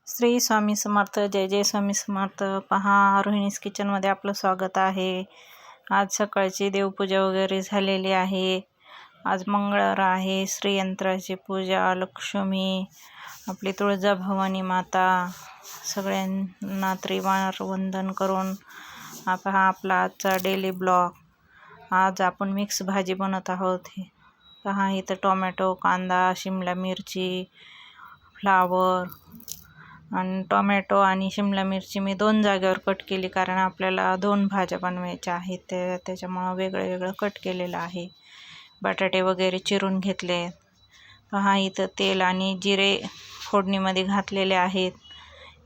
श्री स्वामी समर्थ. जय जय स्वामी समर्थ. पहा, रोहिणीज किचनमध्ये आपलं स्वागत आहे. आज सकाळची देवपूजा वगैरे झालेली आहे. आज मंगळवार आहे. श्रीयंत्राची पूजा, लक्ष्मी, आपली तुळजाभवानी माता, सगळ्यांना त्रिवार वंदन करून पहा आपला आजचा डेली ब्लॉग. आज आपण मिक्स भाजी बनवत आहोत. पहा, इथं टोमॅटो, कांदा, शिमला मिरची, फ्लावर आणि टोमॅटो आणि शिमला मिरची मी 2 जागेवर कट केली, कारण आपल्याला 2 भाज्या बनवायच्या आहेत. त्याच्यामुळं वेगळं वेगळं कट केलेलं आहे. बटाटे वगैरे चिरून घेतले. पहा, इथं तेल आणि जिरे फोडणीमध्ये घातलेले आहेत.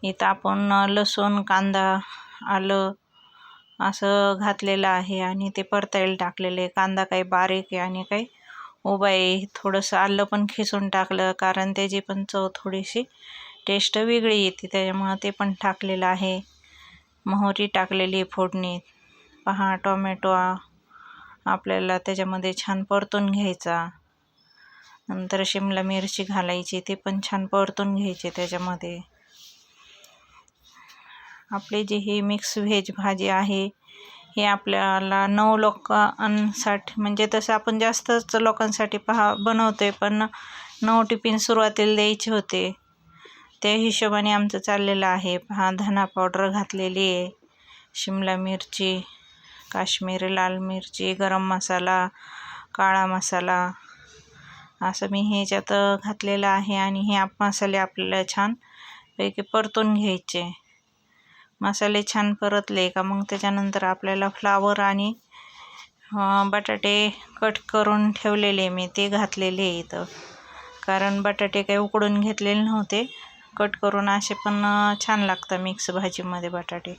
इथं आपण लसूण, कांदा, आलं असं घातलेलं आहे आणि ते परतायला टाकलेले. कांदा काही बारीक आहे आणि काही उभा आहे. थोडंसं आलं पण खिसून टाकलं, कारण त्याची पण चव थोडीशी टेस्ट वेगळी येते, त्याच्यामुळं ते पण टाकलेलं आहे. मोहरी टाकलेली फोडणीत. पहा, टोमॅटो आपल्याला त्याच्यामध्ये छान परतून घ्यायचा. नंतर शिमला मिरची घालायची, ते पण छान परतून घ्यायचे त्याच्यामध्ये. आपली जी ही मिक्स व्हेज भाजी आहे, हे आपल्याला 9 लोकांसाठी, म्हणजे तसं आपण जास्तच लोकांसाठी बनवतोय, पण 9 टिफिन सुरुवातीला द्यायचे होते. त्या हिशोबाने आमचं चाललेलं आहे. पहा, धना पावडर घातलेली आहे, शिमला मिरची, काश्मीरी लाल मिरची, गरम मसाला, काळा मसाला असं मी ह्याच्यात घातलेलं आहे. आणि हे मसाले आपल्याला छानपैकी परतून घ्यायचे. मसाले छान परतले का मग त्याच्यानंतर आपल्याला फ्लावर आणि बटाटे कट करून ठेवलेले मी ते घातलेले आहे इथं, कारण बटाटे काही उकडून घेतलेले नव्हते. कट करून असे पण छान लागतं मिक्स भाजीमध्ये बटाटे.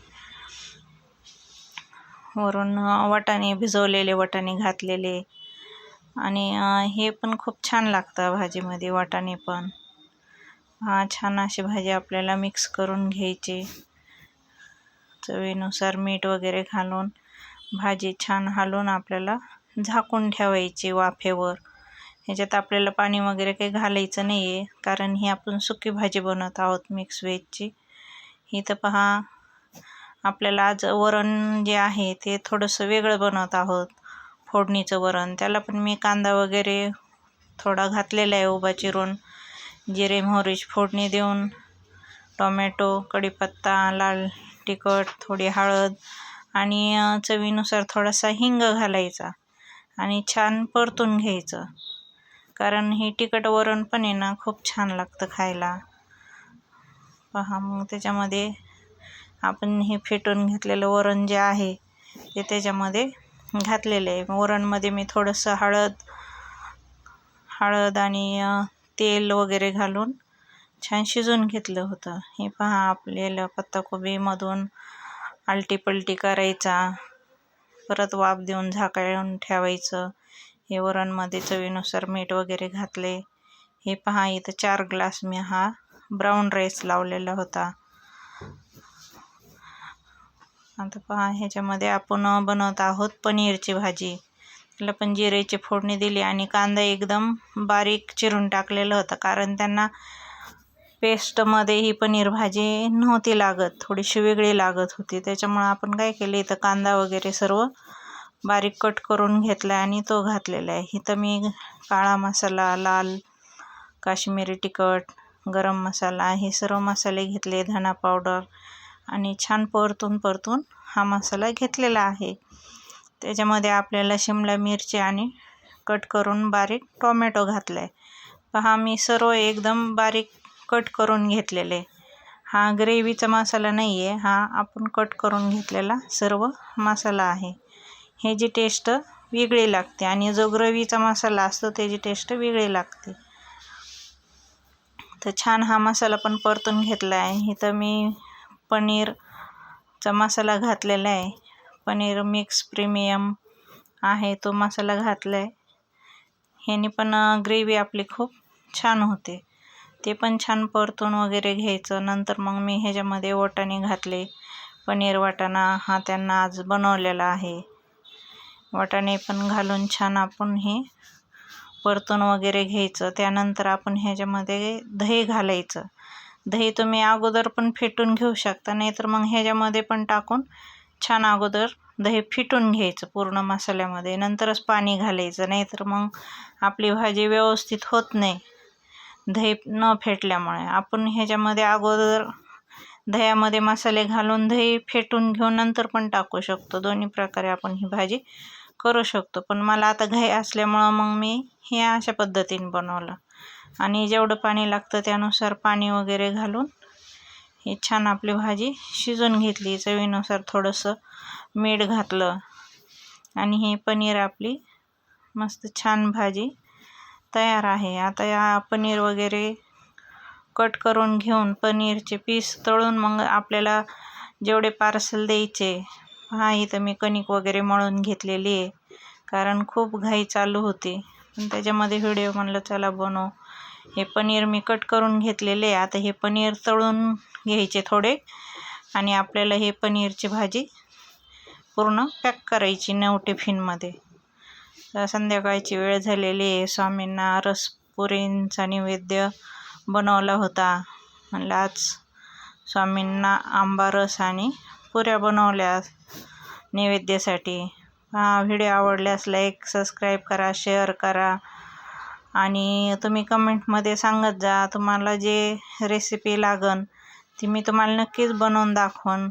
वरून वाटाणे, भिजवलेले वाटाणे घातलेले, आणि हे पण खूप छान लागतं भाजीमध्ये वाटाणे पण. छान अशी भाजी आपल्याला मिक्स करून घ्यायची. चवीनुसार मीठ वगैरे घालून भाजी छान हलवून आपल्याला झाकून ठेवायची वाफेवर. ह्याच्यात आपल्याला पाणी वगैरे काही घालायचं नाही आहे, कारण ही आपण सुकी भाजी बनवत आहोत मिक्स व्हेजची. इथं पहा, आपल्याला आज वरण जे आहे ते थोडंसं वेगळं बनवत आहोत, फोडणीचं वरण. त्याला पण मी कांदा वगैरे थोडा घातलेला आहे उभा चिरून, जिरे मोहरीची फोडणी देऊन, टोमॅटो, कढीपत्ता, लाल तिखट, थोडी हळद आणि चवीनुसार थोडासा हिंग घालायचा आणि छान परतून घ्यायचं, कारण हे तिखट वरण पण आहे ना, खूप छान लागतं खायला. पहा, मग त्याच्यामध्ये आपण हे फेटून घेतलेलं वरण जे आहे ते त्याच्यामध्ये घातलेलं आहे. वरणमध्ये मी थोडंसं हळद आणि तेल वगैरे घालून छान शिजवून घेतलं होतं. हे पहा, आपल्याला पत्ताकोबीमधून आलटी-पलटी करायचा, परत वाफ देऊन झाकून ठेवायचं. हे वरणमध्ये चवीनुसार मीठ वगैरे घातले. हे पहा, इथं 4 ग्लास मी ब्राऊन राईस लावलेला होता. आता पहा, ह्याच्यामध्ये आपण बनवत आहोत पनीरची भाजी. त्याला पण जिरेची फोडणी दिली आणि कांदा एकदम बारीक चिरून टाकलेलं होतं, कारण त्यांना पेस्टमध्ये ही पनीर भाजी नव्हती लागत, थोडीशी वेगळी लागत होती. त्याच्यामुळं आपण काय केलं, इथं कांदा वगैरे सर्व बारीक कट करून घेतला आणि तो घातलेला आहे. इथं मी काळा मसाला, लाल काश्मीरी तिखट, गरम मसाला, हे सर्व मसाले घेतले, धना पावडर, आणि छान परतून हा मसाला घेतलेला आहे. त्याच्यामध्ये आपल्याला शिमला मिरची आणि कट करून बारीक टोमॅटो घातला आहे. पहा, मी सर्व एकदम बारीक कट करून घेतलेले. हा ग्रेव्हीचा मसाला नाही आहे, हा आपण कट करून घेतलेला सर्व मसाला आहे. ह्याची टेस्ट वेगळी लागते, आणि जो ग्रेव्हीचा मसाला असतो त्याची टेस्ट वेगळी लागते. तर छान हा मसाला पण परतून घेतला आहे. इथं मी पनीरचा मसाला घातलेला आहे. पनीर मिक्स प्रीमियम आहे तो मसाला घातला आहे. ह्याने पण ग्रेव्ही आपली खूप छान होते. ते पण छान परतून वगैरे घ्यायचं. नंतर मग मी ह्याच्यामध्ये वाटाणे घातले. पनीर वाटाणा त्यांना आज बनवलेला आहे. वाटाणे पण घालून छान आपण हे परतून वगैरे घ्यायचं. त्यानंतर आपण ह्याच्यामध्ये दही घालायचं. दही तुम्ही अगोदर पण फेटून घेऊ शकता, नाहीतर मग ह्याच्यामध्ये पण टाकून छान अगोदर दही फिटून घ्यायचं पूर्ण मसाल्यामध्ये, नंतरच पाणी घालायचं, नाहीतर मग आपली भाजी व्यवस्थित होत नाही दही न फेटल्यामुळे. आपण ह्याच्यामध्ये अगोदर दह्यामध्ये मसाले घालून दही फेटून घेऊन नंतर पण टाकू शकतो. दोन्ही प्रकारे आपण ही भाजी करू शकतो. पण मला आता घाई असल्यामुळं मग मी हे अशा पद्धतीने बनवलं. आणि जेवढं पाणी लागतं त्यानुसार पाणी वगैरे घालून हे छान आपली भाजी शिजून घेतली. चवीनुसार थोडंसं मीठ घातलं आणि हे पनीर आपली मस्त छान भाजी तयार आहे. आता या पनीर वगैरे कट करून घेऊन पनीरचे पीस तळून मग आपल्याला जेवढे पार्सल द्यायचे, हा इथं मी कणिक वगैरे मळून घेतलेली आहे, कारण खूप घाई चालू होती. पण त्याच्यामध्ये व्हिडिओ म्हणलं चला बनव. हे पनीर मी कट करून घेतलेले. आता हे पनीर तळून घ्यायचे थोडे आणि आपल्याला हे पनीरची भाजी पूर्ण पॅक करायची 9 टिफिनमध्ये. तर संध्याकाळची वेळ झालेली आहे. स्वामींना रसपुरींचा नैवेद्य बनवला होता. म्हणलं आज स्वामींना आंबा रस आणि पुऱ्या बनवल्या नैवेद्यासाठी. हा व्हिडिओ आवडल्यास लाईक, सबस्क्राईब करा, शेअर करा आणि तुम्ही कमेंटमध्ये सांगत जा तुम्हाला जे रेसिपी लागन ती मी तुम्हाला नक्कीच बनवून दाखवन.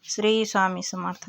श्री स्वामी समर्थ.